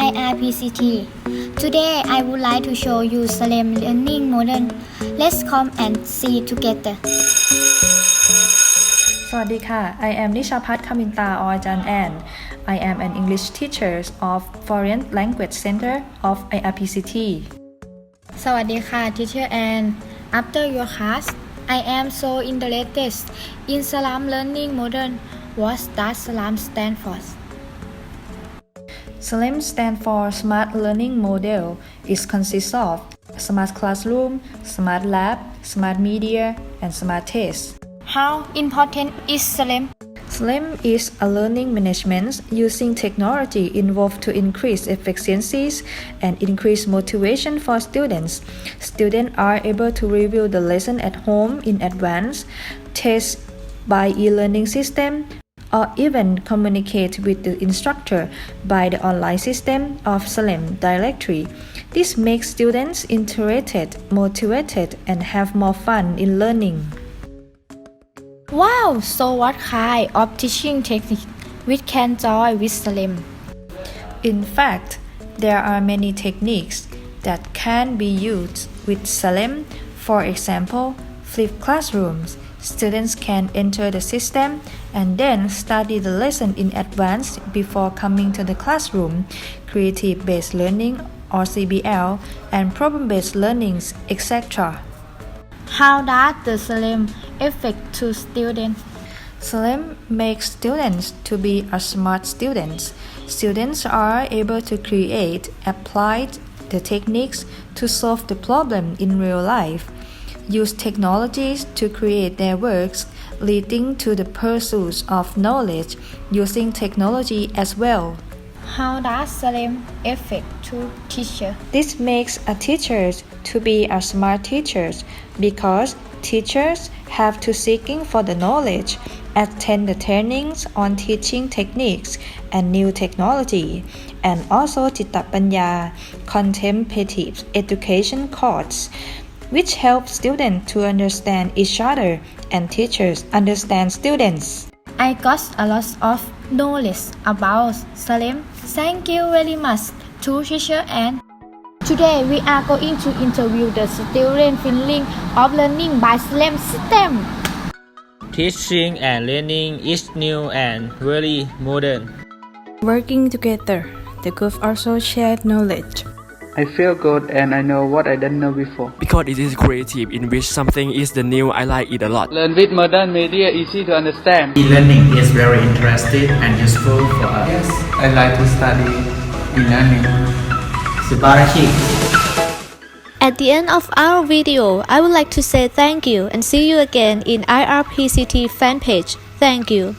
IRPCT. Today I would like to show you SLAM learning model. Let's come and see together. สวัสดีค่ะ I am นิชาพัฒน์ คมินตา or อาจารย์แอน I am an English teacher of Foreign Language Center of IRPCT สวัสดีค่ะ Teacher Ann. After your class, I am so interested in SLAM learning model. What does SLAM stand for? SLAM stands for Smart Learning Model. It consists of Smart Classroom, Smart Lab, Smart Media, and Smart Test. How important is SLAM? SLAM is a learning management using technology involved to increase efficiencies and increase motivation for students. Students are able to review the lesson at home in advance, test by e-learning system, or even communicate with the instructor by the online system of SLAM directly. This makes students interested, motivated, and have more fun in learning. Wow! So what kind of teaching technique we can join with SLAM? In fact, there are many techniques that can be used with SLAM. For example, flipped classrooms. Students can enter the system and then study the lesson in advance before coming to the classroom. Creative-based learning or CBL and problem-based learnings, etc. How does the SLAM affect to students? SLAM makes students to be a smart students. Students are able to create, apply the techniques to solve the problem in real life, use technologies to create their works, leading to the pursuit of knowledge using technology as well. How does SLAM affect to teacher? This makes a teacher to be a smart teachers because teachers have to seeking for the knowledge, attend the trainings on teaching techniques and new technology, and also Chitta Panya, contemplative education course, which help students to understand each other and teachers understand students. I got a lot of knowledge about SLAM. Thank you very much to teacher and today we are going to interview the student feeling of learning by SLAM system. Teaching and learning is new and very modern. Working together, the group also shared knowledge. I feel good and I know what I didn't know before. Because it is creative in which something is the new, I like it a lot. Learn with modern media, easy to understand. E-learning is very interesting and useful for us. Yes, I like to study e-learning. At the end of our video, I would like to say thank you and see you again in IRPCT fan page. Thank you.